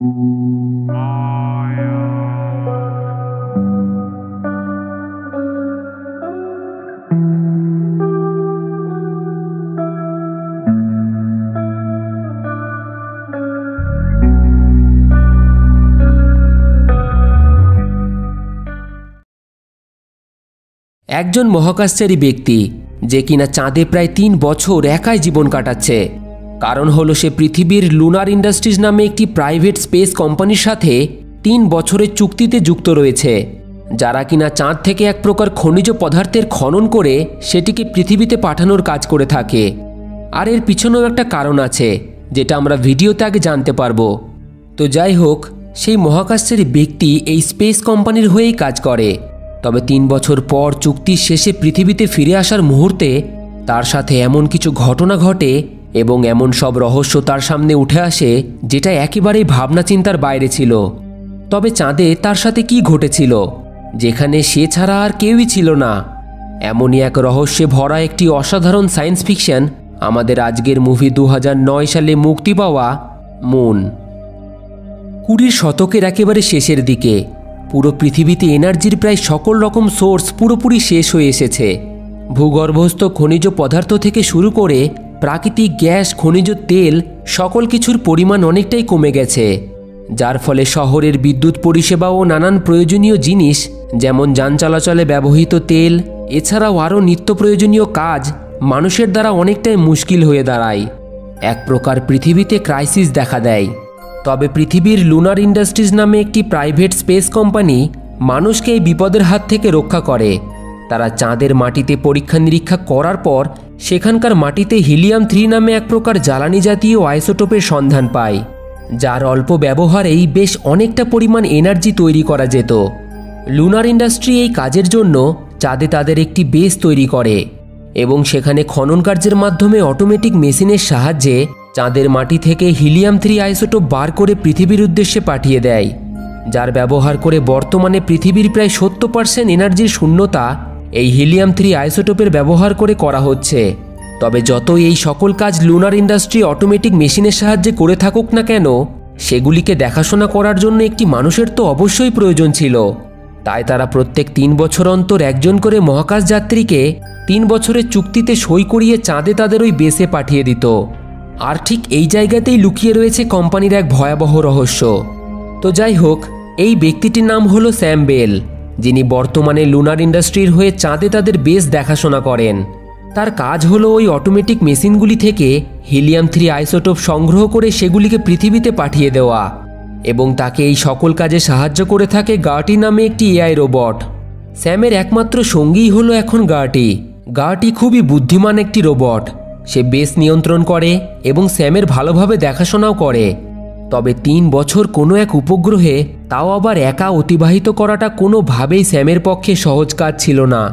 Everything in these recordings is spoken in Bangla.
একজন মহাকাশচারী ব্যক্তি যে কিনা চাঁদে প্রায় ৩ বছর একাই জীবন কাটাচ্ছে। কারণ হলো সে পৃথিবীর লুনার ইন্ডাস্ট্রিজ নামে একটি প্রাইভেট স্পেস কোম্পানির সাথে ৩ বছরের চুক্তিতে যুক্ত রয়েছে, যারা কিনা চাঁদ থেকে এক প্রকার খনিজ পদার্থের খনন করে সেটিকে পৃথিবীতে পাঠানোর কাজ করে থাকে। আর এর পিছনেও একটা কারণ আছে যেটা আমরা ভিডিওতে আগে জানতে পারবো। তো যাই হোক, সেই মহাকাশচারী ব্যক্তি এই স্পেস কোম্পানির হয়েই কাজ করে। তবে ৩ বছর পর চুক্তির শেষে পৃথিবীতে ফিরে আসার মুহূর্তে তার সাথে এমন কিছু ঘটনা ঘটে এবং এমন সব রহস্য তার সামনে উঠে আসে যেটা একেবারেই ভাবনা চিন্তার বাইরে ছিল। তবে চাঁদে তার সাথে কি ঘটেছিল যেখানে সে ছাড়া আর কেউই ছিল না? এমনই এক রহস্যে ভরা একটি অসাধারণ সায়েন্স ফিকশন আমাদের আজকের মুভি ২০০৯ সালে মুক্তি পাওয়া মুন। ২০ শতকের একেবারে শেষের দিকে পুরো পৃথিবীতে এনার্জির প্রায় সকল রকম সোর্স পুরোপুরি শেষ হয়ে এসেছে। ভূগর্ভস্থ খনিজ পদার্থ থেকে শুরু করে প্রাকৃতিক গ্যাস, খনিজ তেল, সকল কিছুর পরিমাণ অনেকটাই কমে গেছে, যার ফলে শহরের বিদ্যুৎ পরিষেবা ও নানান প্রয়োজনীয় জিনিস যেমন যান চলাচলে ব্যবহৃত তেল এছাড়াও আরও নিত্য প্রয়োজনীয় কাজ মানুষের দ্বারা অনেকটাই মুশকিল হয়ে দাঁড়ায়। এক প্রকার পৃথিবীতে ক্রাইসিস দেখা দেয়। তবে পৃথিবীর লুনার ইন্ডাস্ট্রিজ নামে একটি প্রাইভেট স্পেস কোম্পানি মানুষকে এই বিপদের হাত থেকে রক্ষা করে। তারা চাঁদের মাটিতে পরীক্ষা নিরীক্ষা করার পর সেখানকার মাটিতে হিলিয়াম-3 নামে এক প্রকার জ্বালানি জাতীয় আইসোটোপের সন্ধান পায়, যার অল্প ব্যবহারেই বেশ অনেকটা পরিমাণ এনার্জি তৈরি করা যেত। লুনার ইন্ডাস্ট্রি এই কাজের জন্য চাঁদে তাদের একটি বেস তৈরি করে এবং সেখানে খনন কার্যের মাধ্যমে অটোমেটিক মেশিনের সাহায্যে চাঁদের মাটি থেকে হিলিয়াম-3 আইসোটোপ বার করে পৃথিবীর উদ্দেশ্যে পাঠিয়ে দেয়, যার ব্যবহার করে বর্তমানে পৃথিবীর প্রায় ৭০% এনার্জির শূন্যতা এই হিলিয়াম-3 আইসোটোপের ব্যবহার করে করা হচ্ছে। তবে যতই এই সকল কাজ লুনার ইন্ডাস্ট্রি অটোমেটিক মেশিনের সাহায্যে করে থাকুক না কেন, সেগুলিকে দেখাশোনা করার জন্য একটি মানুষের তো অবশ্যই প্রয়োজন ছিল। তাই তারা প্রত্যেক ৩ বছর অন্তর একজন করে মহাকাশ যাত্রীকে ৩ বছরের চুক্তিতে সই করিয়ে চাঁদে তাদের ওই বেসে পাঠিয়ে দিত। আর ঠিক এই জায়গাতেই লুকিয়ে রয়েছে কোম্পানির এক ভয়াবহ রহস্য। তো যাই হোক, এই ব্যক্তিটির নাম হলো স্যাম বেল, যিনি বর্তমানে লুনার ইন্ডাস্ট্রির হয়ে চাঁদে তাদের বেস দেখাশোনা করেন। তার কাজ হলো ওই অটোমেটিক মেশিনগুলি থেকে হিলিয়াম-3 আইসোটোপ সংগ্রহ করে সেগুলিকে পৃথিবীতে পাঠিয়ে দেওয়া, এবং তাকে এই সকল কাজে সাহায্য করে থাকে গার্টি নামে একটি এআই রোবট। স্যামের একমাত্র সঙ্গীই হলো এখন গার্টি। গার্টি খুবই বুদ্ধিমান একটি রোবট। সে বেস নিয়ন্ত্রণ করে এবং স্যামের ভালোভাবে দেখাশোনাও করে। তবে ৩ বছর কোনো এক উপগ্রহে, তাও আবার একা অতিবাহিত করাটা কোনোভাবেই স্যামের পক্ষে সহজ কাজ ছিল না।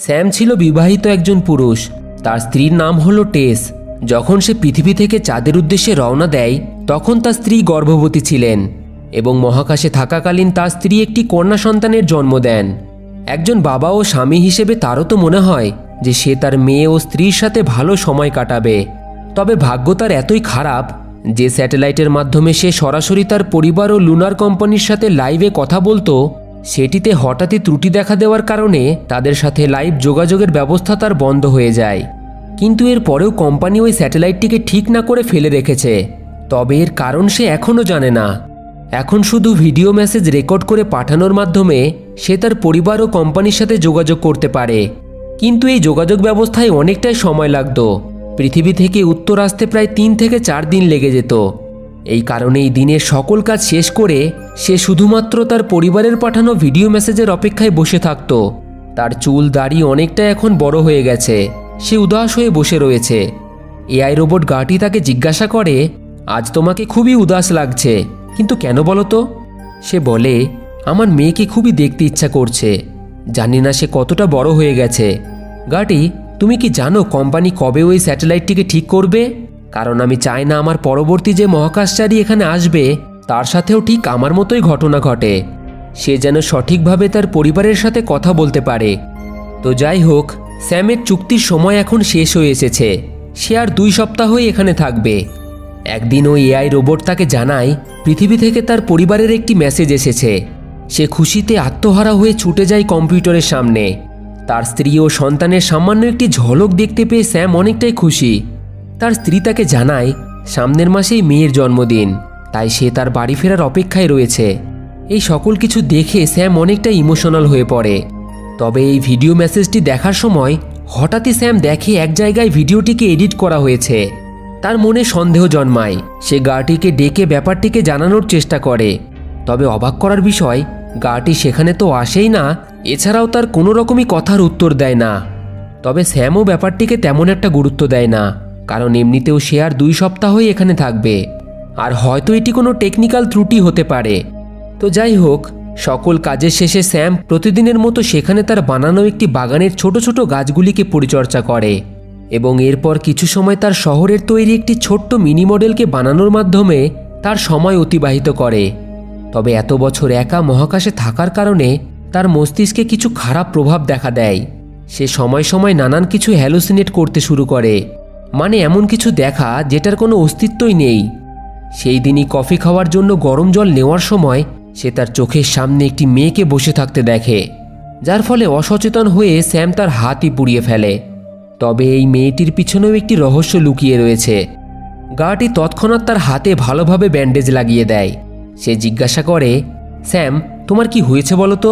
স্যাম ছিল বিবাহিত একজন পুরুষ। তার স্ত্রীর নাম হলো টেস। যখন সে পৃথিবী থেকে চাঁদের উদ্দেশ্যে রওনা দেয় তখন তার স্ত্রী গর্ভবতী ছিলেন এবং মহাকাশে থাকাকালীন তার স্ত্রী একটি কন্যা সন্তানের জন্ম দেন। একজন বাবা ও স্বামী হিসেবে তারও তো মনে হয় যে সে তার মেয়ে ও স্ত্রীর সাথে ভালো সময় কাটাবে। তবে ভাগ্য তার এতই খারাপ যে স্যাটেলাইটের মাধ্যমে সে সরাসরি তার পরিবার ও লুনার কোম্পানির সাথে লাইভে কথা বলতো, সেটিতে হঠাৎই ত্রুটি দেখা দেওয়ার কারণে তাদের সাথে লাইভ যোগাযোগের ব্যবস্থা তার বন্ধ হয়ে যায়। কিন্তু এর পরেও কোম্পানি ওই স্যাটেলাইটটিকে ঠিক না করে ফেলে রেখেছে। তবে এর কারণ সে এখনও জানে না। এখন শুধু ভিডিও মেসেজ রেকর্ড করে পাঠানোর মাধ্যমে সে তার পরিবার ও কোম্পানির সাথে যোগাযোগ করতে পারে। কিন্তু এই যোগাযোগ ব্যবস্থায় অনেকটাই সময় লাগত। পৃথিবী থেকে উত্তর আসতে প্রায় ৩ থেকে ৪ দিন লেগে যেত। এই কারণেই দিনের সকল কাজ শেষ করে সে শুধুমাত্র তার পরিবারের পাঠানো ভিডিও মেসেজের অপেক্ষায় বসে থাকত। তার চুল দাড়ি অনেকটা এখন বড় হয়ে গেছে। সে উদাস হয়ে বসে রয়েছে। এআই রোবট গার্টি তাকে জিজ্ঞাসা করে, আজ তোমাকে খুবই উদাস লাগছে, কিন্তু কেন বলো তো? সে বলে, আমার মেয়েকে খুবই দেখতে ইচ্ছা করছে। জানি না সে কতটা বড় হয়ে গেছে। গার্টি, তুমি কি জানো কোম্পানি কবে ওই স্যাটেলাইটটিকে ঠিক করবে? কারণ আমি চাই না আমার পরবর্তী যে মহাকাশচারী এখানে আসবে তার সাথেও ঠিক আমার মতোই ঘটনা ঘটে। সে যেন সঠিকভাবে তার পরিবারের সাথে কথা বলতে পারে। তো যাই হোক, স্যামের চুক্তির সময় এখন শেষ হয়ে এসেছে। সে আর 2 সপ্তাহই এখানে থাকবে। একদিন ওই এআই রোবট তাকে জানায় পৃথিবী থেকে তার পরিবারের একটি মেসেজ এসেছে। সে খুশিতে আত্মহারা হয়ে ছুটে যায় কম্পিউটারের সামনে। তার স্ত্রী ও সন্তানের সামান্য একটি ঝলক দেখতে পেয়ে স্যাম অনেকটাই খুশি। তার স্ত্রী তাকে জানায় সামনের মাসেই মেয়ের জন্মদিন, তাই সে তার বাড়ি ফেরার অপেক্ষায় রয়েছে। এই সকল কিছু দেখে স্যাম অনেকটা ইমোশনাল হয়ে পড়ে। তবে এই ভিডিও মেসেজটি দেখার সময় হঠাৎই স্যাম দেখে এক জায়গায় ভিডিওটিকে এডিট করা হয়েছে। তার মনে সন্দেহ জন্মায়। সে গার্টিকে ডেকে ব্যাপারটিকে জানানোর চেষ্টা করে। তবে অবাক করার বিষয়, গার্টি সেখানে তো আসেই না, এছাড়াও তার কোনো রকমই কথার উত্তর দেয় না। তবে স্যামও ব্যাপারটিকে তেমন একটা গুরুত্ব দেয় না, কারণ এমনিতেও সে আর 2 সপ্তাহই এখানে থাকবে, আর হয়তো এটি কোনো টেকনিক্যাল ত্রুটি হতে পারে। তো যাই হোক, সকল কাজের শেষে স্যাম প্রতিদিনের মতো সেখানে তার বানানো একটি বাগানের ছোট ছোট গাছগুলিকে পরিচর্যা করে এবং এরপর কিছু সময় তার শহরের তৈরি একটি ছোট্ট মিনি মডেলকে বানানোর মাধ্যমে তার সময় অতিবাহিত করে। তবে এত বছর একা মহাকাশে থাকার কারণে তার মস্তিষ্কে কিছু খারাপ প্রভাব দেখা দেয়। সে সময় সময় নানান কিছু হ্যালুসিনেট করতে শুরু করে, মানে এমন কিছু দেখা যেটার কোনো অস্তিত্বই নেই। সেই দিনই কফি খাওয়ার জন্য গরম জল নেওয়ার সময় সে তার চোখের সামনে একটি মেয়েকে বসে থাকতে দেখে, যার ফলে অসচেতন হয়ে স্যাম তার হাতই পুড়িয়ে ফেলে। তবে এই মেয়েটির পিছনেও একটি রহস্য লুকিয়ে রয়েছে। গার্টি তৎক্ষণাৎ তার হাতে ভালোভাবে ব্যান্ডেজ লাগিয়ে দেয়। সে জিজ্ঞাসা করে, স্যাম, তোমার কি হয়েছে বলো তো?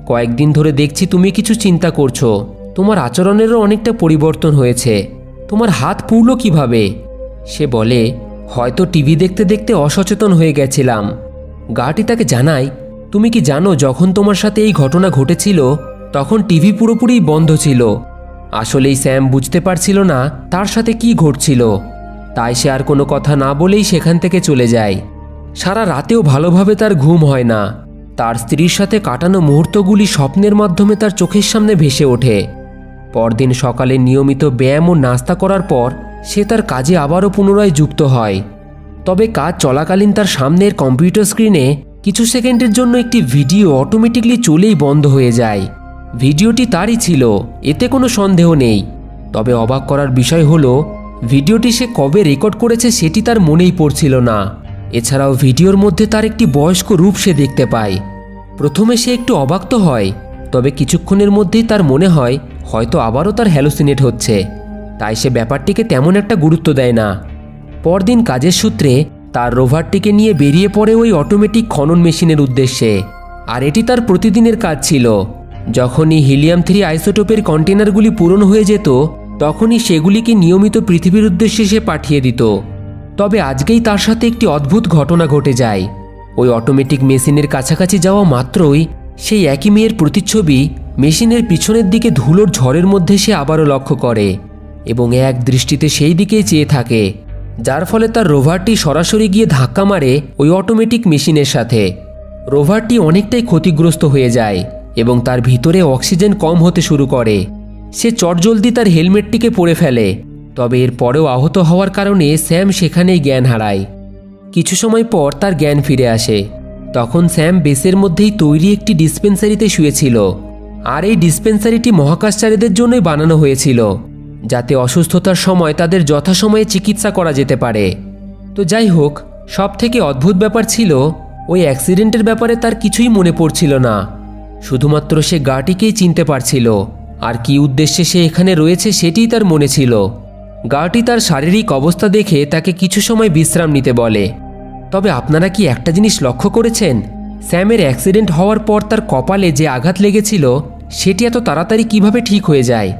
কয়েকদিন ধরে দেখছি তুমি কিছু চিন্তা করছো। তোমার আচরণেরও অনেকটা পরিবর্তন হয়েছে। তোমার হাত পুড়ল কিভাবে? সে বলে, হয়তো টিভি দেখতে দেখতে অসচেতন হয়ে গেছিলাম। গার্টি তাকে জানায়, তুমি কি জানো যখন তোমার সাথে এই ঘটনা ঘটেছিল তখন টিভি পুরোপুরি বন্ধ ছিল। আসলেই স্যাম বুঝতে পারছিল না তার সাথে কি ঘটছিল, তাই সে আর কোনো কথা না বলেই সেখান থেকে চলে যায়। সারা রাতেও ভালোভাবে তার ঘুম হয় না। তার স্ত্রীর সাথে কাটানো মুহূর্তগুলি স্বপ্নের মাধ্যমে তার চোখের সামনে ভেসে ওঠে। পরদিন সকালে নিয়মিত ব্যায়াম ও নাস্তা করার পর সে তার কাজে আবারও পুনরায় যুক্ত হয়। তবে কাজ চলাকালীন তার সামনের কম্পিউটার স্ক্রিনে কিছু সেকেন্ডের জন্য একটি ভিডিও অটোমেটিকলি চলেই বন্ধ হয়ে যায়। ভিডিওটি তারই ছিল, এতে কোনো সন্দেহ নেই। তবে অবাক করার বিষয় হলো, ভিডিওটি সে কবে রেকর্ড করেছে সেটি তার মনেই পড়ছিল না। এছাড়াও ভিডিওর মধ্যে তার একটি বয়স্ক রূপ সে দেখতে পায়। প্রথমে সে একটু অবাক তো হয়, তবে কিছুক্ষণের মধ্যেই তার মনে হয় হয়তো আবারও তার হ্যালুসিনেট হচ্ছে, তাই সে ব্যাপারটিকে তেমন একটা গুরুত্ব দেয় না। পরদিন কাজের সূত্রে তার রোভারটিকে নিয়ে বেরিয়ে পড়ে ওই অটোমেটিক খনন মেশিনের উদ্দেশ্যে। আর এটি তার প্রতিদিনের কাজ ছিল। যখনই হিলিয়াম-3 আইসোটোপের কন্টেনারগুলি পূরণ হয়ে যেত তখনই সেগুলিকে নিয়মিত পৃথিবীর উদ্দেশ্যে সে পাঠিয়ে দিত। তবে আজকেই তার সাথে একটি অদ্ভুত ঘটনা ঘটে যায়। ওই অটোমেটিক মেশিনের কাছাকাছি যাওয়া মাত্রই সেই একই মেয়ের প্রতিচ্ছবি মেশিনের পিছনের দিকে ধুলোর ঝড়ের মধ্যে সে আবারও লক্ষ্য করে এবং এক দৃষ্টিতে সেই দিকেই চেয়ে থাকে, যার ফলে তার রোভারটি সরাসরি গিয়ে ধাক্কা মারে ওই অটোমেটিক মেশিনের সাথে। রোভারটি অনেকটাই ক্ষতিগ্রস্ত হয়ে যায় এবং তার ভিতরে অক্সিজেন কম হতে শুরু করে। সে চটজলদি তার হেলমেটটিকে পরে ফেলে। তবে এর পরেও আহত হওয়ার কারণে স্যাম সেখানেই জ্ঞান হারায়। কিছু সময় পর তার জ্ঞান ফিরে আসে। তখন স্যাম বেসের মধ্যেই তৈরি একটি ডিসপেন্সারিতে শুয়েছিল। আর এই ডিসপেন্সারিটি মহাকাশচারীদের জন্যই বানানো হয়েছিল, যাতে অসুস্থতার সময় তাদের যথাসময়ে চিকিৎসা করা যেতে পারে। তো যাই হোক, সবথেকে অদ্ভুত ব্যাপার ছিল ওই অ্যাক্সিডেন্টের ব্যাপারে তার কিছুই মনে পড়ছিল না। শুধুমাত্র সে গার্টিকেই চিনতে পারছিল, আর কি উদ্দেশ্যে সে এখানে রয়েছে সেটিই তার মনে ছিল। গার্টি তার শারীরিক অবস্থা দেখে তাকে কিছু সময় বিশ্রাম নিতে বলে। তবে আপনারা কি একটা জিনিস লক্ষ্য করেছেন? স্যামের অ্যাক্সিডেন্ট হওয়ার পর তার কপালে যে আঘাত লেগেছিল সেটি এত তাড়াতাড়ি কিভাবে ঠিক হয়ে যায়?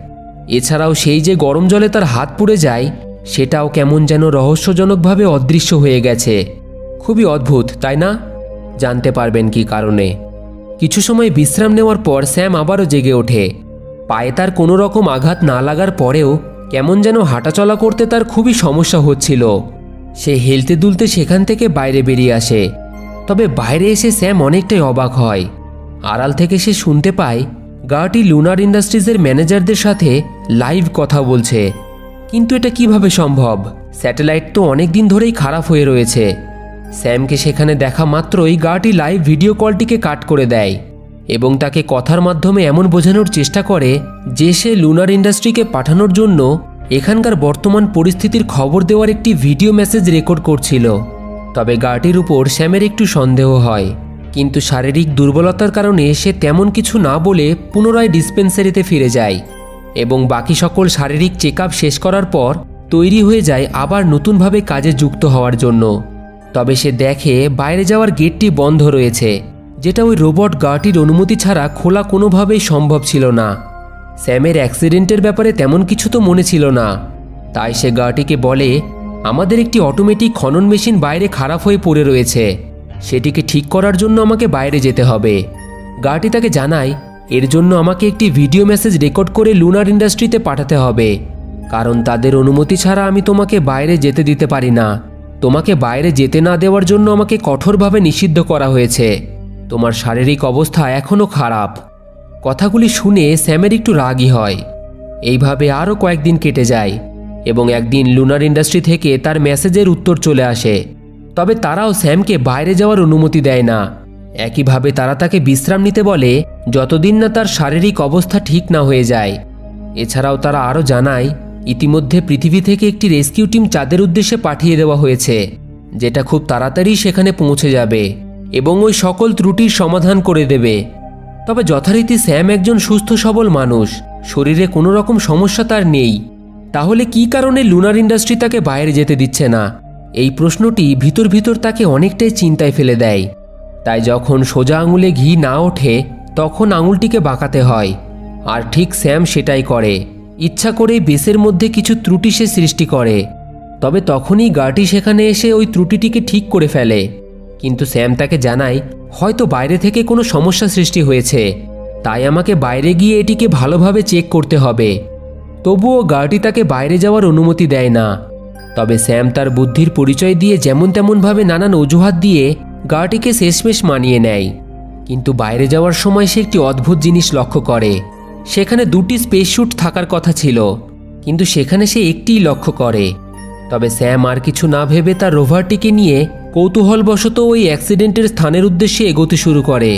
এছাড়াও সেই যে গরম জলে তার হাত পুড়ে যায় সেটাও কেমন যেন রহস্যজনকভাবে অদৃশ্য হয়ে গেছে। খুবই অদ্ভুত, তাই না? জানতে পারবেন কি কারণে। কিছু সময় বিশ্রাম নেওয়ার পর স্যাম আবারও জেগে ওঠে। পায়ে তার কোনো রকম আঘাত না লাগার পরেও কেমন যেন হাঁটাচলা করতে তার খুবই সমস্যা হচ্ছিল। সে হেলতে দুলতে সেখান থেকে বাইরে বেরিয়ে আসে। তবে বাইরে এসে স্যাম অনেকটাই অবাক হয়। আড়াল থেকে সে শুনতে পায় গার্টি লুনার ইন্ডাস্ট্রিজের ম্যানেজারদের সাথে লাইভ কথা বলছে। কিন্তু এটা কিভাবে সম্ভব? স্যাটেলাইট তো অনেক দিন ধরেই খারাপ হয়ে রয়েছে। স্যামকে সেখানে দেখা মাত্রই গার্টি লাইভ ভিডিও কলটিকে কাট করে দেয় এবং তাকে কথার মাধ্যমে এমন বোঝানোর চেষ্টা করে যে সে লুনার ইন্ডাস্ট্রিকে পাঠানোর জন্য এখানকার বর্তমান পরিস্থিতির খবর দেওয়ার একটি ভিডিও মেসেজ রেকর্ড করছিল। তবে গার্টির উপর স্যামের একটু সন্দেহ হয়, কিন্তু শারীরিক দুর্বলতার কারণে সে তেমন কিছু না বলে পুনরায় ডিসপেন্সারিতে ফিরে যায় এবং বাকি সকল শারীরিক চেক আপ শেষ করার পর তৈরি হয়ে যায় আবার নতুনভাবে কাজে যুক্ত হওয়ার জন্য। তবে সে দেখে বাইরে যাওয়ার গেটটি বন্ধ রয়েছে, যেটা ওই রোবট গার্টির অনুমতি ছাড়া খোলা কোনোভাবেই সম্ভব ছিল না। স্যামের অ্যাক্সিডেন্টের ব্যাপারে তেমন কিছু তো মনে ছিল না, তাই সে গার্টিকে বলে, আমাদের একটি অটোমেটিক খনন মেশিন বাইরে খারাপ হয়ে পড়ে রয়েছে, সেটিকে ঠিক করার জন্য আমাকে বাইরে যেতে হবে। গার্টি তাকে জানায়, এর জন্য আমাকে একটি ভিডিও মেসেজ রেকর্ড করে লুনার ইন্ডাস্ট্রিতে পাঠাতে হবে, কারণ তাদের অনুমতি ছাড়া আমি তোমাকে বাইরে যেতে দিতে পারি না। তোমাকে বাইরে যেতে না দেওয়ার জন্য আমাকে কঠোরভাবে নিষিদ্ধ করা হয়েছে। তোমার শারীরিক অবস্থা এখনও খারাপ। কথাগুলি শুনে স্যামের একটু রাগই হয়। এইভাবে আরও কয়েকদিন কেটে যায় এবং একদিন লুনার ইন্ডাস্ট্রি থেকে তার মেসেজের উত্তর চলে আসে। তবে তারাও স্যামকে বাইরে যাওয়ার অনুমতি দেয় না। একইভাবে তারা তাকে বিশ্রাম নিতে বলে যতদিন না তার শারীরিক অবস্থা ঠিক না হয়ে যায়। এছাড়াও তারা আরও জানায়, ইতিমধ্যে পৃথিবী থেকে একটি রেস্কিউ টিম চাঁদের উদ্দেশ্যে পাঠিয়ে দেওয়া হয়েছে, যেটা খুব তাড়াতাড়ি সেখানে পৌঁছে যাবে এবং ওই সকল ত্রুটির সমাধান করে দেবে। তবে যথারীতি স্যাম একজন সুস্থ সবল মানুষ, শরীরে কোনো রকম সমস্যা তার নেই। তাহলে কী কারণে লুনার ইন্ডাস্ট্রি তাকে বাইরে যেতে দিচ্ছে না? এই প্রশ্নটি ভিতর ভিতর তাকে অনেকটাই চিন্তায় ফেলে দেয়। তাই যখন সোজা আঙুলে ঘি না ওঠে তখন আঙুলটিকে বাঁকাতে হয়, আর ঠিক স্যাম সেটাই করে। ইচ্ছা করেই বেসের মধ্যে কিছু ত্রুটি সে সৃষ্টি করে। তবে তখনই গার্টি সেখানে এসে ওই ত্রুটিটিকে ঠিক করে ফেলে, কিন্তু স্যাম তাকে জানায়, হয়তো বাইরে থেকে কোনো সমস্যা সৃষ্টি হয়েছে, তাই আমাকে বাইরে গিয়ে এটিকে ভালোভাবে চেক করতে হবে। তবুও গার্টি তাকে বাইরে যাওয়ার অনুমতি দেয় না। তবে স্যাম তার বুদ্ধির পরিচয় দিয়ে যেমন তেমনভাবে নানান অজুহাত দিয়ে গার্টিকে শেষমেশ মানিয়ে নেয়। কিন্তু বাইরে যাওয়ার সময় সে একটি অদ্ভুত জিনিস লক্ষ্য করে। সেখানে দুটি স্পেস স্যুট থাকার কথা ছিল, কিন্তু সেখানে সে একটিই লক্ষ্য করে। তবে স্যাম আর কিছু না ভেবে তার রোভারটিকে নিয়ে কৌতূহলবশত ওই অ্যাক্সিডেন্টের স্থানের উদ্দেশ্যে এগোতে শুরু করে,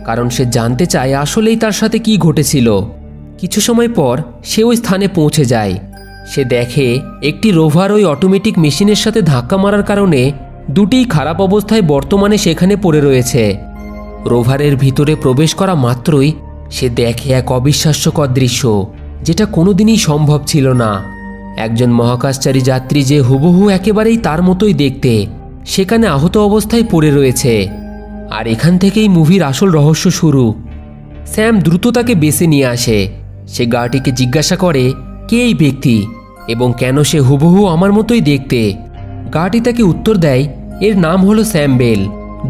কারণ সে জানতে চায় আসলেই তার সাথে কি ঘটেছিল। কিছু সময় পর সে ওই স্থানে পৌঁছে যায়। সে দেখে একটি রোভার ওই অটোমেটিক মেশিনের সাথে ধাক্কা মারার কারণে দুটিই খারাপ অবস্থায় বর্তমানে সেখানে পড়ে রয়েছে। রোভারের ভিতরে প্রবেশ করা মাত্রই সে দেখে এক অবিশ্বাস্যকর দৃশ্য, যেটা কোনোদিনই সম্ভব ছিল না। একজন মহাকাশচারী যাত্রী যে হুবহু একেবারেই তার মতোই দেখতে সেখানে আহত অবস্থায় পড়ে রয়েছে। আর এখান থেকেই মুভির আসল রহস্য শুরু। স্যাম দ্রুত তাকে বেছে নিয়ে আসে। সে গার্টিকে জিজ্ঞাসা করে কে এই ব্যক্তি এবং কেন সে হুবহু আমার মতোই দেখতে। গার্টি তাকে উত্তর দেয়, এর নাম হলো স্যাম বেল,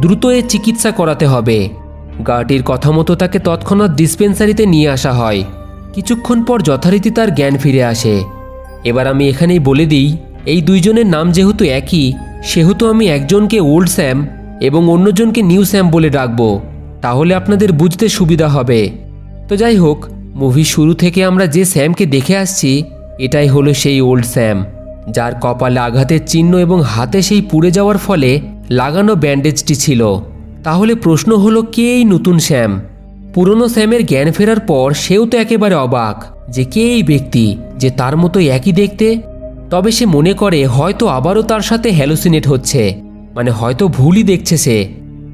দ্রুত এর চিকিৎসা করাতে হবে। গার্টির কথা মতো তাকে তৎক্ষণাৎ ডিসপেন্সারিতে নিয়ে আসা হয়। কিছুক্ষণ পর যথারীতি তার জ্ঞান ফিরে আসে। এবার আমি এখানেই বলে দিই, এই দুইজনের নাম যেহেতু একই, সেহেতু আমি একজনকে ওল্ড স্যাম এবং অন্যজনকে নিউ স্যাম বলে ডাকবো, তাহলে আপনাদের বুঝতে সুবিধা হবে। তো যাই হোক, মুভির শুরু থেকে আমরা যে স্যামকে দেখে আসছি এটাই হলো সেই ওল্ড স্যাম, যার কপালে আঘাতের চিহ্ন এবং হাতে সেই পুড়ে যাওয়ার ফলে লাগানো ব্যান্ডেজটি ছিল। তাহলে প্রশ্ন হলো, কে এই নতুন স্যাম? পুরনো স্যামের জ্ঞান ফেরার পর সেও তো একেবারে অবাক যে কে এই ব্যক্তি যে তার মতো একই দেখতে। তবে সে মনে করে হয়তো আবারও তার সাথে হ্যালোসিনেট হচ্ছে, মানে হয়তো ভুলই দেখছে সে।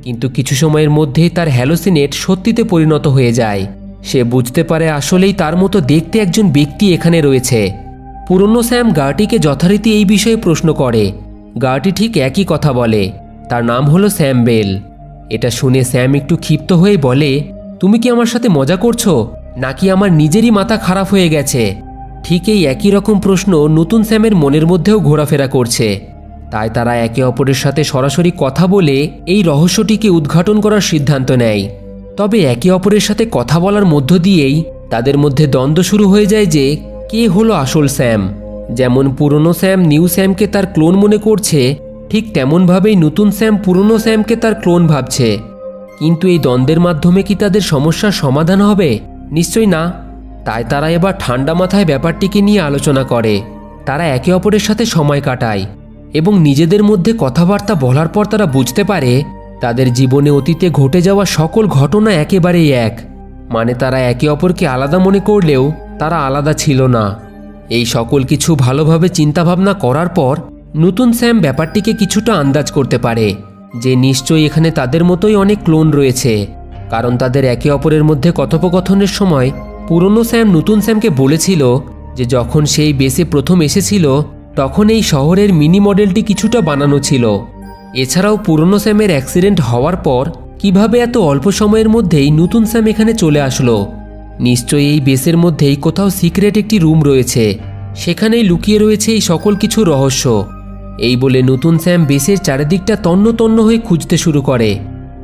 কিন্তু কিছু সময়ের মধ্যেই তার হ্যালোসিনেট সত্যিতে পরিণত হয়ে যায়। সে বুঝতে পারে আসলেই তার মতো দেখতে একজন ব্যক্তি এখানে রয়েছে। পুরনো স্যাম গার্টিকে যথারীতি এই বিষয়ে প্রশ্ন করে। গার্টি ঠিক একই কথা বলে, তার নাম হলো স্যাম বেল। এটা শুনে স্যাম একটু ক্ষিপ্ত হয়ে বলে, তুমি কি আমার সাথে মজা করছো, নাকি আমার নিজেরই মাথা খারাপ হয়ে গেছে? ঠিক এই একই রকম প্রশ্ন নতুন স্যামের মনের মধ্যেও ঘোরাফেরা করছে। তাই তারা একে অপরের সাথে সরাসরি কথা বলে এই রহস্যটিকে উদ্ঘাটন করার সিদ্ধান্ত নেয়। তবে একে অপরের সাথে কথা বলার মধ্য দিয়েই তাদের মধ্যে দ্বন্দ্ব শুরু হয়ে যায় যে কে হলো আসল স্যাম। যেমন পুরনো স্যাম নিউ স্যামকে তার ক্লোন মনে করছে, ঠিক তেমনভাবেই নতুন স্যাম পুরনো স্যামকে তার ক্লোন ভাবছে। কিন্তু এই দ্বন্দ্বের মাধ্যমে কি তাদের সমস্যার সমাধান হবে? নিশ্চয়ই না। তাই তারা এবার ঠান্ডা মাথায় ব্যাপারটিকে নিয়ে আলোচনা করে। তারা একে অপরের সাথে সময় কাটায় এবং নিজেদের মধ্যে কথাবার্তা বলার পর তারা বুঝতে পারে তাদের জীবনে অতীতে ঘটে যাওয়া সকল ঘটনা একেবারেই এক। মানে তারা একে অপরকে আলাদা মনে করলেও তারা আলাদা ছিল না। এই সকল কিছু ভালোভাবে চিন্তাভাবনা করার পর নতুন স্যাম ব্যাপারটিকে কিছুটা আন্দাজ করতে পারে যে নিশ্চয়ই এখানে তাদের মতোই অনেক ক্লোন রয়েছে, কারণ তাদের একে অপরের মধ্যে কথোপকথনের সময় পুরনো স্যাম নতুন স্যামকে বলেছিল যে যখন সেই বেসে প্রথম এসেছিল তখন এই শহরের মিনি মডেলটি কিছুটা বানানো ছিল। এছাড়াও পুরনো স্যামের অ্যাক্সিডেন্ট হওয়ার পর কিভাবে এত অল্প সময়ের মধ্যেই নতুন স্যাম এখানে চলে আসলো। নিশ্চয়ই এই বেসের মধ্যেই কোথাও সিক্রেট একটি রুম রয়েছে, সেখানেই লুকিয়ে রয়েছে এই সকল কিছু রহস্য। এই বলে নতুন স্যাম বেসের চারিদিকটা তন্ন তন্ন হয়ে খুঁজতে শুরু করে।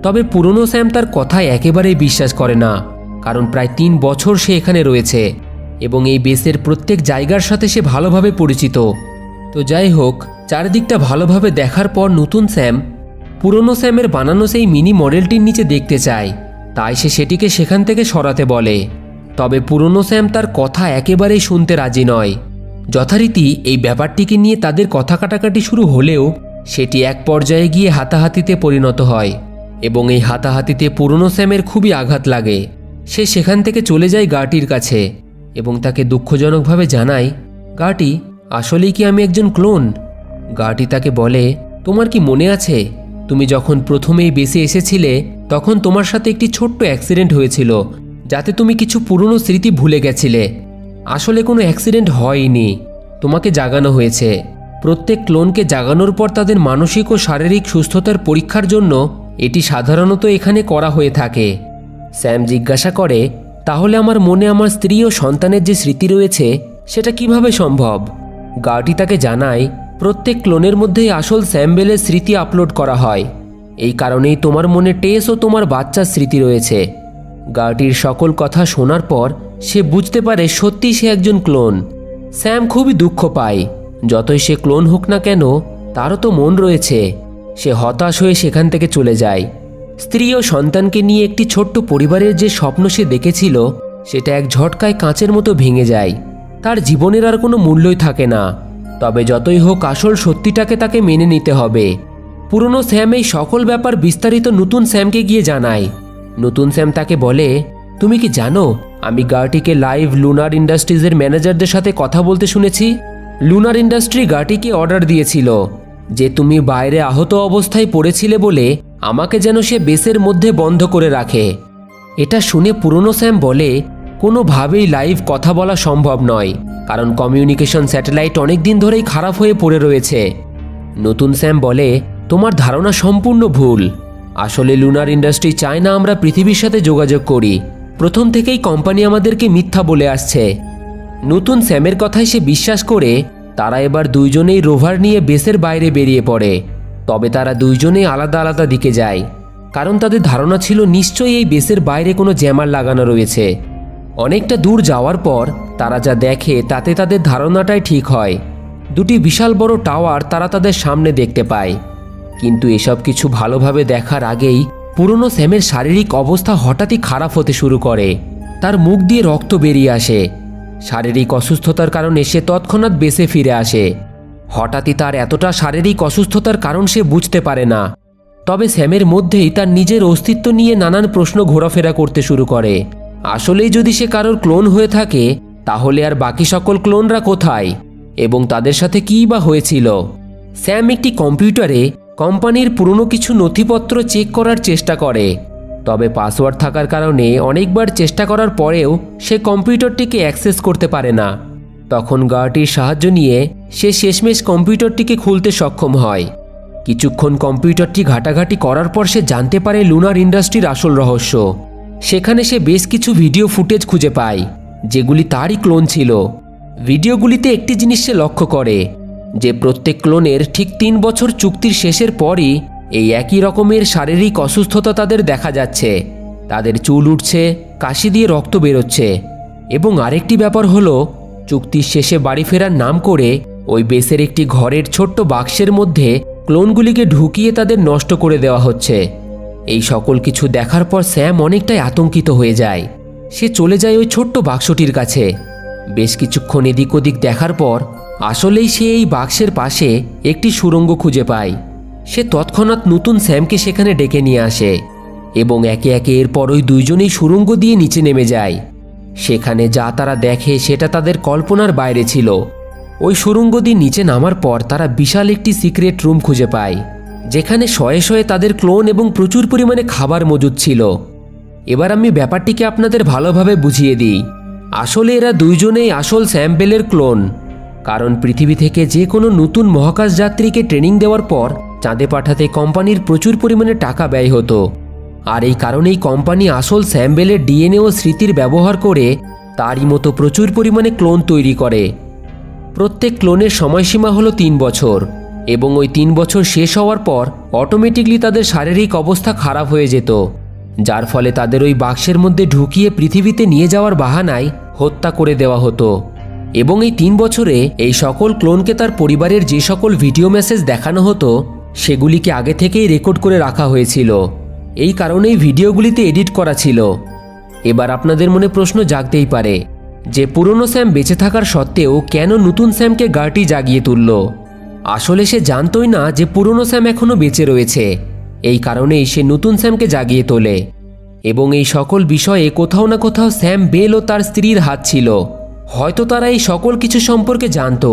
তবে পুরনো স্যাম তার কথায় একেবারেই বিশ্বাস করে না, কারণ প্রায় 3 বছর সে এখানে রয়েছে এবং এই বেসের প্রত্যেক জায়গার সাথে সে ভালোভাবে পরিচিত। তো যাই হোক, চারিদিকটা ভালোভাবে দেখার পর নতুন স্যাম পুরনো স্যামের বানানো সেই মিনি মডেলটির নিচে দেখতে চায়, তাই সে সেটিকে সেখান থেকে সরাতে বলে। তবে পুরনো স্যাম তার কথা একেবারেই শুনতে রাজি নয়। যথারীতি এই ব্যাপারটিকে নিয়ে তাদের কথা কাটাকাটি শুরু হলেও সেটি এক পর্যায়ে গিয়ে হাতাহাতিতে পরিণত হয় এবং এই হাতাহাতিতে পুরনো স্যামের খুবই আঘাত লাগে। সে সেখান থেকে চলে যায় গার্টির কাছে এবং তাকে দুঃখজনকভাবে জানায়, গার্টি, আসলেই কি আমি একজন ক্লোন? গার্টি তাকে বলে, তোমার কি মনে আছে তুমি যখন প্রথমেই বেসে এসেছিলে তখন তোমার সাথে একটি ছোট্ট অ্যাক্সিডেন্ট হয়েছিল যাতে তুমি কিছু পুরনো স্মৃতি ভুলে গেছিলে? আসলে কোনো অ্যাক্সিডেন্ট হয়নি, তোমাকে জাগানো হয়েছে। প্রত্যেক ক্লোনকে জাগানোর পর তাদের মানসিক ও শারীরিক সুস্থতার পরীক্ষার জন্য এটি সাধারণত এখানে করা হয়ে থাকে। স্যাম জিজ্ঞাসা করে, তাহলে আমার মনে আমার স্ত্রী ও সন্তানের যে স্মৃতি রয়েছে সেটা কিভাবে সম্ভব? গার্টি তাকে জানায়, প্রত্যেক ক্লোনের মধ্যেই আসল স্যাম্বেলের স্মৃতি আপলোড করা হয়, এই কারণেই তোমার মনে টেস ও তোমার বাচ্চার স্মৃতি রয়েছে। গার্টির সকল কথা শোনার পর সে বুঝতে পারে সত্যি সে একজন ক্লোন। স্যাম খুবই দুঃখ পায়, যতই সে ক্লোন হোক না কেন তারও তো মন রয়েছে। সে হতাশ হয়ে সেখান থেকে চলে যায়। স্ত্রী ও সন্তানকে নিয়ে একটি ছোট্ট পরিবারের যে স্বপ্ন সে দেখেছিল সেটা এক ঝটকায় কাঁচের মতো ভেঙে যায়। তার জীবনের আর কোনো মূল্যই থাকে না। তবে যতই হোক আসল সত্যিটাকে তাকে মেনে নিতে হবে। পুরনো স্যাম এই সকল ব্যাপার বিস্তারিত নতুন স্যামকে গিয়ে জানায়। নতুন স্যাম তাকে বলে, তুমি কি জানো আমি গার্টিকে লাইভ লুনার ইন্ডাস্ট্রিজের ম্যানেজারদের সাথে কথা বলতে শুনেছি। লুনার ইন্ডাস্ট্রি গার্টিকে অর্ডার দিয়েছিল যে তুমি বাইরে আহত অবস্থায় পড়েছিলে বলে আমাকে যেন সে বেসের মধ্যে বন্ধ করে রাখে। এটা শুনে পুরনো স্যাম বলে, কোনোভাবেই লাইভ কথা বলা সম্ভব নয়, কারণ কমিউনিকেশন স্যাটেলাইট অনেক দিন ধরেই খারাপ হয়ে পড়ে রয়েছে। নতুন স্যাম বলে, তোমার ধারণা সম্পূর্ণ ভুল। আসলে লুনার ইন্ডাস্ট্রি চায় না আমরা পৃথিবীর সাথে যোগাযোগ করি। প্রথম থেকেই কোম্পানি আমাদেরকে মিথ্যা বলে আসছে। নতুন স্যামের কথায় সে বিশ্বাস করে তারা এবার দুইজনেই রোভার নিয়ে বেসের বাইরে বেরিয়ে পড়ে। তবে তারা দুইজনেই আলাদা আলাদা দিকে যায়, কারণ তাদের ধারণা ছিল নিশ্চয়ই এই বেসের বাইরে কোনো জ্যামার লাগানো রয়েছে। অনেকটা দূর যাওয়ার পর তারা যা দেখে তাতে তাদের ধারণাটাই ঠিক হয়। দুটি বিশাল বড় টাওয়ার তারা তাদের সামনে দেখতে পায়। কিন্তু এসব কিছু ভালোভাবে দেখার আগেই পুরনো স্যামের শারীরিক অবস্থা হঠাৎই খারাপ হতে শুরু করে। তার মুখ দিয়ে রক্ত বেরিয়ে আসে। শারীরিক অসুস্থতার কারণে সে তৎক্ষণাৎ বেসে ফিরে আসে। হঠাৎই তার এতটা শারীরিক অসুস্থতার কারণ সে বুঝতে পারে না। তবে স্যামের মধ্যেই তার নিজের অস্তিত্ব নিয়ে নানান প্রশ্ন ঘোরাফেরা করতে শুরু করে। আসলেই যদি সে কারোর ক্লোন হয়ে থাকে তাহলে আর বাকি সকল ক্লোনরা কোথায় এবং তাদের সাথে কী বা হয়েছিল? স্যাম একটি কম্পিউটারে কোম্পানির পুরনো কিছু নথিপত্র চেক করার চেষ্টা করে। তবে পাসওয়ার্ড থাকার কারণে অনেকবার চেষ্টা করার পরেও সে কম্পিউটারটিকে অ্যাক্সেস করতে পারে না। তখন গার্টির সাহায্য নিয়ে সে শেষমেশ কম্পিউটারটিকে খুলতে সক্ষম হয়। কিছুক্ষণ কম্পিউটারটি ঘাটাঘাটি করার পর সে জানতে পারে লুনার ইন্ডাস্ট্রির আসল রহস্য। সেখানে সে বেশ কিছু ভিডিও ফুটেজ খুঁজে পায় যেগুলি তারই ক্লোন ছিল। ভিডিওগুলিতে একটি জিনিস সে লক্ষ্য করে যে প্রত্যেক ক্লোনের ঠিক 3 বছর চুক্তির শেষের পরই এই একই রকমের শারীরিক অসুস্থতা তাদের দেখা যাচ্ছে। তাদের চুল উঠছে, কাশি দিয়ে রক্ত বেরোচ্ছে এবং আরেকটি ব্যাপার হলো চুক্তির শেষে বাড়ি ফেরার নাম করে ওই বেসের একটি ঘরের ছোট্ট বাক্সের মধ্যে ক্লোনগুলিকে ঢুকিয়ে তাদের নষ্ট করে দেওয়া হচ্ছে। এই সকল কিছু দেখার পর স্যাম অনেকটাই আতঙ্কিত হয়ে যায়। সে চলে যায় ওই ছোট্ট বাক্সটির কাছে। বেশ কিছুক্ষণ এদিক ওদিক দেখার পর আসলেই সে এই বাক্সের পাশে একটি সুড়ঙ্গ খুঁজে পায়। সে তৎক্ষণাৎ নতুন স্যামকে সেখানে ডেকে নিয়ে আসে এবং একে একে এরপর ওই দুইজনেই সুড়ঙ্গ দিয়ে নিচে নেমে যায়। সেখানে যা তারা দেখে সেটা তাদের কল্পনার বাইরে ছিল। ওই সুড়ঙ্গ দিয়ে নিচে নামার পর তারা বিশাল একটি সিক্রেট রুম খুঁজে পায়, যেখানে শয়ে শয়ে তাদের ক্লোন এবং প্রচুর পরিমাণে খাবার মজুদ ছিল। এবার আমি ব্যাপারটিকে আপনাদের ভালোভাবে বুঝিয়ে দিই। আসলে এরা দুইজনেই আসল স্যাম বেলের ক্লোন। কারণ পৃথিবী থেকে যে কোনো নতুন মহাকাশ যাত্রীকে ট্রেনিং দেওয়ার পর চাঁদে পাঠাতে কোম্পানির প্রচুর পরিমাণে টাকা ব্যয় হতো। আর এই কারণেই কোম্পানি আসল স্যাম বেলের ডিএনএ ও স্মৃতির ব্যবহার করে তারই মতো প্রচুর পরিমাণে ক্লোন তৈরি করে। প্রত্যেক ক্লোনের সময়সীমা হলো 3 বছর, এবং ওই 3 বছর শেষ হওয়ার পর অটোমেটিকলি তাদের শারীরিক অবস্থা খারাপ হয়ে যেত, যার ফলে তাদের ওই বাক্সের মধ্যে ঢুকিয়ে পৃথিবীতে নিয়ে যাওয়ার বাহানায় হত্যা করে দেওয়া হতো। এবং এই 3 বছরে এই সকল ক্লোনকে তার পরিবারের যে সকল ভিডিও মেসেজ দেখানো হতো সেগুলিকে আগে থেকেই রেকর্ড করে রাখা হয়েছিল। এই কারণেই ভিডিওগুলিতে এডিট করা ছিল। এবার আপনাদের মনে প্রশ্ন জাগতেই পারে যে পুরনো স্যাম বেঁচে থাকার সত্ত্বেও কেন নতুন স্যামকে গার্টি জাগিয়ে তুলল। আসলে সে জানতই না যে পুরনো স্যাম এখনও বেঁচে রয়েছে। এই কারণেই সে নতুন স্যামকে জাগিয়ে তোলে। এবং এই সকল বিষয়ে কোথাও না কোথাও স্যাম বেল ও তার স্ত্রীর হাত ছিল। হয়তো তারা এই সকল কিছু সম্পর্কে জানতো,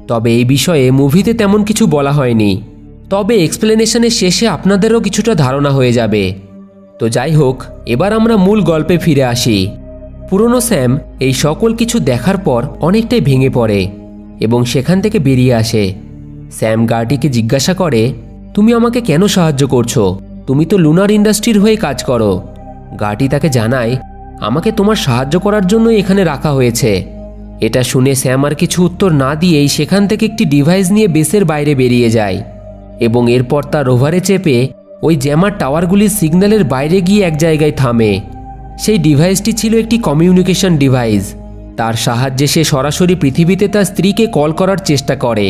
তবে এই বিষয়ে মুভিতে তেমন কিছু বলা হয়নি। তবে এক্সপ্লেনেশনের শেষে আপনাদেরও কিছুটা ধারণা হয়ে যাবে। তো যাই হোক, এবার আমরা মূল গল্পে ফিরে আসি। পুরনো স্যাম এই সকল কিছু দেখার পর অনেকটাই ভেঙে পড়ে এবং সেখান থেকে বেরিয়ে আসে। স্যাম গার্টিকে জিজ্ঞাসা করে, তুমি আমাকে কেন সাহায্য করছো? তুমি তো লুনার ইন্ডাস্ট্রির হয়ে কাজ করো। গার্টি তাকে জানায়, আমাকে তোমার সাহায্য করার জন্য এখানে রাখা হয়েছে। এটা শুনে স্যাম আর কিছু উত্তর না দিয়েই সেখান থেকে একটি ডিভাইস নিয়ে বেসের বাইরে বেরিয়ে যায় এবং এরপর তার রোভারে চেপে ওই জ্যামার টাওয়ারগুলির সিগন্যালের বাইরে গিয়ে এক জায়গায় থামে। সেই ডিভাইসটি ছিল একটি কমিউনিকেশন ডিভাইস। তার সাহায্যে সে সরাসরি পৃথিবীতে তার স্ত্রীকে কল করার চেষ্টা করে।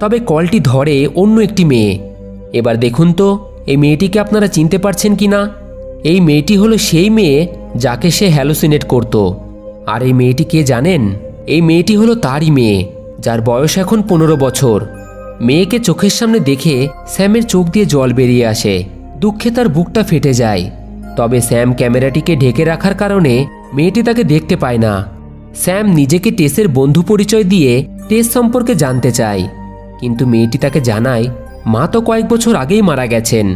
তবে কলটি ধরে অন্য একটি মেয়ে। এবার দেখুন তো এই মেয়েটিকে আপনারা চিনতে পারছেন কি না? এই মেয়েটি হলো সেই মেয়ে যাকে সে হ্যালোসিনেট করত। আর এই মেয়েটি কে জানেন? এই মেয়েটি হলো তারই মেয়ে, যার বয়স এখন 15 বছর। মেয়েকে চোখের সামনে দেখে স্যামের চোখ দিয়ে জল বেরিয়ে আসে। দুঃখে তার বুকটা ফেটে যায়। তবে স্যাম ক্যামেরাটিকে ঢেকে রাখার কারণে মেয়েটি তাকে দেখতে পায় না। স্যাম নিজেকে টেসের বন্ধু পরিচয় দিয়ে টেস সম্পর্কে জানতে চায়, কিন্তু মেয়েটি তাকে জানায় মা তো কয়েক বছর আগেই মারা গেছেন।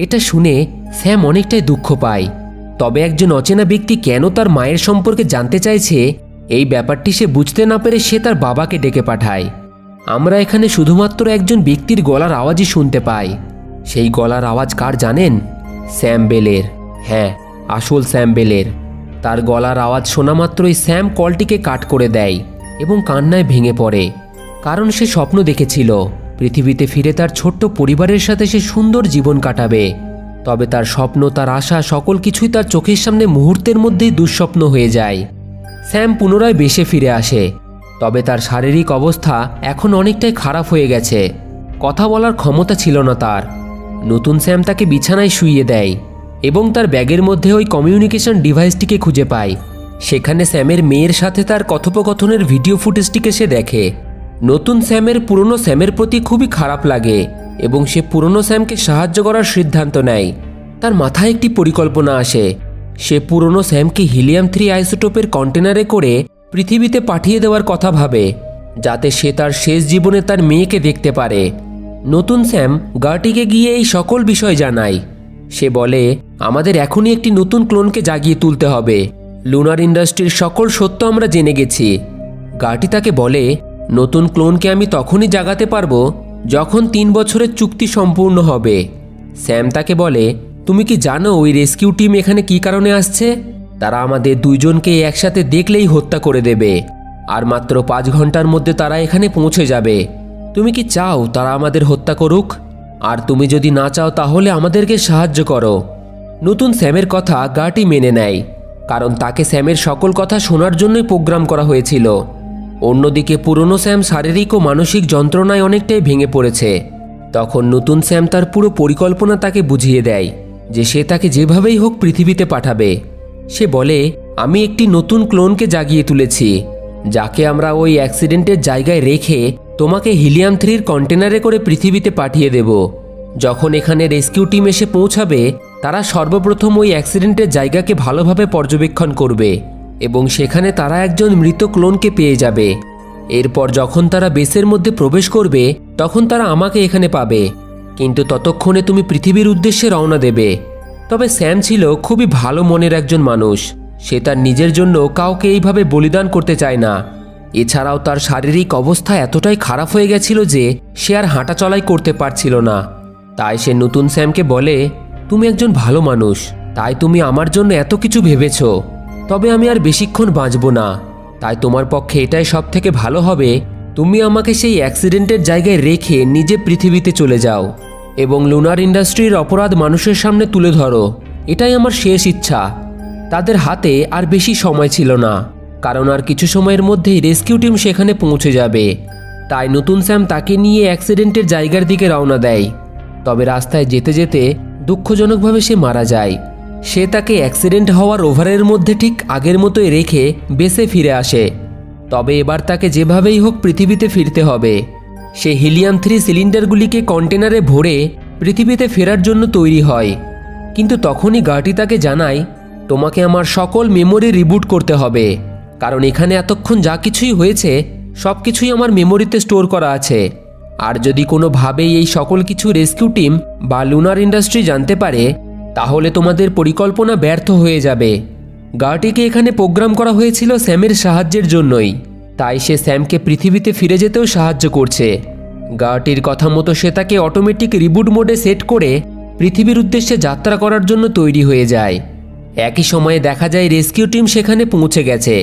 এটা শুনে স্যাম অনেকটাই দুঃখ পায়। তবে একজন অচেনা ব্যক্তি কেন তার মায়ের সম্পর্কে জানতে চাইছে এই ব্যাপারটি সে বুঝতে না পেরে সে তার বাবাকে ডেকে পাঠায়। আমরা এখানে শুধুমাত্র একজন ব্যক্তির গলার আওয়াজই শুনতে পাই। সেই গলার আওয়াজ কার জানেন? স্যাম বেলের। হ্যাঁ, আসল স্যাম বেলের। তার গলার আওয়াজ শোনা মাত্রই স্যাম কলটিকে কাট করে দেয় এবং কান্নায় ভেঙে পড়ে। কারণ সে স্বপ্ন দেখেছিল পৃথিবীতে ফিরে তার ছোট্ট পরিবারের সাথে সে সুন্দর জীবন কাটাবে। তবে তার স্বপ্ন, তার আশা, সকল কিছুই তার চোখের সামনে মুহূর্তের মধ্যেই দুঃস্বপ্ন হয়ে যায়। স্যাম পুনরায় বেশে ফিরে আসে, তবে তার শারীরিক অবস্থা এখন অনেকটাই খারাপ হয়ে গেছে। কথা বলার ক্ষমতা ছিল না তার। নতুন স্যাম তাকে বিছানায় শুইয়ে দেয় এবং তার ব্যাগের মধ্যে ওই কমিউনিকেশন ডিভাইসটিকে খুঁজে পায়। সেখানে স্যামের মেয়ের সাথে তার কথোপকথনের ভিডিও ফুটেজটিকে সে দেখে। নতুন স্যামের পুরনো স্যামের প্রতি খুবই খারাপ লাগে এবং সে পুরনো স্যামকে সাহায্য করার সিদ্ধান্ত নেয়। তার মাথায় একটি পরিকল্পনা আসে। সে পুরনো স্যামকে হিলিয়াম 3 আইসোটোপের কন্টেনারে করে পৃথিবীতে পাঠিয়ে দেওয়ার কথা ভাবে, যাতে সে তার শেষ জীবনে তার মেয়েকে দেখতে পারে। নতুন স্যাম গার্টিকে গিয়ে এই সকল বিষয় জানায়। সে বলে, আমাদের এখনই একটি নতুন ক্লোনকে জাগিয়ে তুলতে হবে। লুনার ইন্ডাস্ট্রির সকল সত্য আমরা জেনে গেছি। গার্টি তাকে বলে, নতুন ক্লোনকে আমি তখনই জাগাতে পারবো যখন 3 বছরের চুক্তি সম্পূর্ণ হবে। স্যাম তাকে বলে, তুমি কি জানো ওই রেস্কিউ টিম এখানে কি কারণে আসছে? তারা আমাদের দুইজনকে একসাথে দেখলেই হত্যা করে দেবে, আর মাত্র 5 ঘন্টার মধ্যে তারা এখানে পৌঁছে যাবে। তুমি কি চাও তারা আমাদের হত্যা করুক? আর তুমি যদি না চাও তাহলে আমাদেরকে সাহায্য করো। নতুন স্যামের কথা গার্টি মেনে নেয়, কারণ তাকে স্যামের সকল কথা শোনার জন্যই প্রোগ্রাম করা হয়েছিল। অন্যদিকে পুরনো স্যাম শারীরিক ও মানসিক যন্ত্রণায় অনেকটাই ভেঙে পড়েছে। তখন নতুন স্যাম তার পুরো পরিকল্পনা তাকে বুঝিয়ে দেয় যে সে তাকে যেভাবেই হোক পৃথিবীতে পাঠাবে। সে বলে, আমি একটি নতুন ক্লোনকে জাগিয়ে তুলেছি, যাকে আমরা ওই অ্যাক্সিডেন্টের জায়গায় রেখে তোমাকে হিলিয়াম 3 কন্টেনারে করে পৃথিবীতে পাঠিয়ে দেব। যখন এখানে রেস্কিউ টিম এসে পৌঁছাবে, তারা সর্বপ্রথম ওই অ্যাক্সিডেন্টের জায়গাকে ভালোভাবে পর্যবেক্ষণ করবে এবং সেখানে তারা একজন মৃত ক্লোনকে পেয়ে যাবে। এরপর যখন তারা বেসের মধ্যে প্রবেশ করবে তখন তারা আমাকে এখানে পাবে, কিন্তু ততক্ষণে তুমি পৃথিবীর উদ্দেশ্যে রওনা দেবে। তবে স্যাম ছিল খুবই ভালো মনের একজন মানুষ। সে তার নিজের জন্য কাউকে এইভাবে বলিদান করতে চায় না। এছাড়াও তার শারীরিক অবস্থা এতটাই খারাপ হয়ে গেছিল যে সে আর হাঁটাচলাই করতে পারছিল না। তাই সে নতুন স্যামকে বলে, তুমি একজন ভালো মানুষ, তাই তুমি আমার জন্য এত কিছু ভেবেছ। তবে আমি আর বেশিক্ষণ বাঁচব না, তাই তোমার পক্ষে এটাই সব থেকে ভালো হবে, তুমি আমাকে সেই অ্যাক্সিডেন্টের জায়গায় রেখে নিজে পৃথিবীতে চলে যাও এবং লুনার ইন্ডাস্ট্রির অপরাধ মানুষের সামনে তুলে ধরো। এটাই আমার শেষ ইচ্ছা। তাদের হাতে আর বেশি সময় ছিল না, কারণ আর কিছু সময়ের মধ্যেই রেস্কিউ টিম সেখানে পৌঁছে যাবে। তাই নতুন স্যাম তাকে নিয়ে অ্যাক্সিডেন্টের জায়গার দিকে রওনা দেয়। তবে রাস্তায় যেতে যেতে দুঃখজনকভাবে সে মারা যায়। সে তাকে অ্যাক্সিডেন্ট হওয়ার ওভারের মধ্যে ঠিক আগের মতোই রেখে বেসে ফিরে আসে। তবে এবার তাকে যেভাবেই হোক পৃথিবীতে ফিরতে হবে। সে হিলিয়াম 3 সিলিন্ডারগুলিকে কন্টেনারে ভরে পৃথিবীতে ফেরার জন্য তৈরি হয়। কিন্তু তখনই গার্টি তাকে জানায়, তোমাকে আমার সকল মেমোরি রিবুট করতে হবে, কারণ এখানে এতক্ষণ যা কিছুই হয়েছে সব কিছুই আমার মেমোরিতে স্টোর করা আছে। আর যদি কোনোভাবেই এই সকল কিছু রেস্কিউ টিম বা লুনার ইন্ডাস্ট্রি জানতে পারে তাহলে তোমাদের পরিকল্পনা ব্যর্থ হয়ে যাবে। গার্টিকে এখানে প্রোগ্রাম করা হয়েছিল স্যামের সাহায্যের জন্যই, তাই সে স্যামকে পৃথিবীতে ফিরে যেতেও সাহায্য করছে। গার্টির কথা মতো সে তাকে অটোমেটিক রিবুট মোডে সেট করে পৃথিবীর উদ্দেশ্যে যাত্রা করার জন্য তৈরি হয়ে যায়। একই সময়ে দেখা যায় রেস্কিউ টিম সেখানে পৌঁছে গেছে।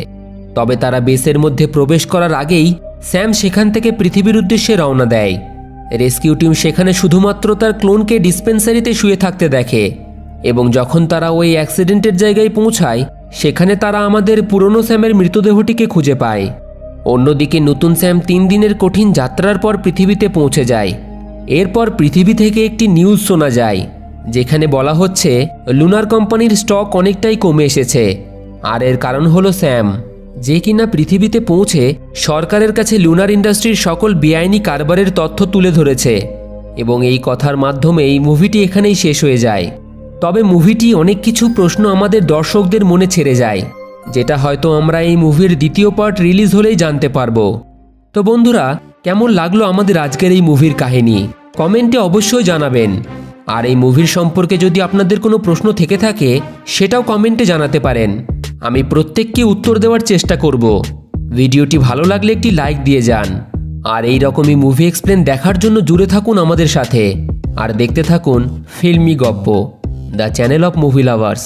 তবে তারা বেসের মধ্যে প্রবেশ করার আগেই স্যাম সেখান থেকে পৃথিবীর উদ্দেশ্যে রওনা দেয়। রেস্কিউ টিম সেখানে শুধুমাত্র তার ক্লোনকে ডিসপেন্সারিতে শুয়ে থাকতে দেখে এবং যখন তারা ওই অ্যাক্সিডেন্টের জায়গায় পৌঁছায় সেখানে তারা আমাদের পুরনো স্যামের মৃতদেহটিকে খুঁজে পায়। অন্যদিকে নতুন স্যাম 3 দিনের কঠিন যাত্রার পর পৃথিবীতে পৌঁছে যায়। এরপর পৃথিবী থেকে একটি নিউজ শোনা যায় যেখানে বলা হচ্ছে লুনার কোম্পানির স্টক অনেকটাই কমে এসেছে। আর এর কারণ হলো স্যাম, যে কিনা পৃথিবীতে পৌঁছে সরকারের কাছে লুনার ইন্ডাস্ট্রির সকল বেআইনি কারবারের তথ্য তুলে ধরেছে। এবং এই কথার মাধ্যমে এই মুভিটি এখানেই শেষ হয়ে যায়। তবে মুভিটি অনেক কিছু প্রশ্ন আমাদের দর্শকদের মনে ছেড়ে যায়, যেটা হয়তো আমরা এই মুভির দ্বিতীয় পার্ট রিলিজ হলেই জানতে পারবো। তো বন্ধুরা, কেমন লাগলো আমাদের আজকের এই মুভির কাহিনী কমেন্টে অবশ্যই জানাবেন। আর এই মুভির সম্পর্কে যদি আপনাদের কোনো প্রশ্ন থেকে থাকে সেটাও কমেন্টে জানাতে পারেন। আমি প্রত্যেককে উত্তর দেওয়ার চেষ্টা করব। ভিডিওটি ভালো লাগলে একটি লাইক দিয়ে যান। আর এই রকমই মুভি এক্সপ্লেন দেখার জন্য জুড়ে থাকুন আমাদের সাথে। আর দেখতে থাকুন ফিল্মি গপ্প, the channel of movie lovers.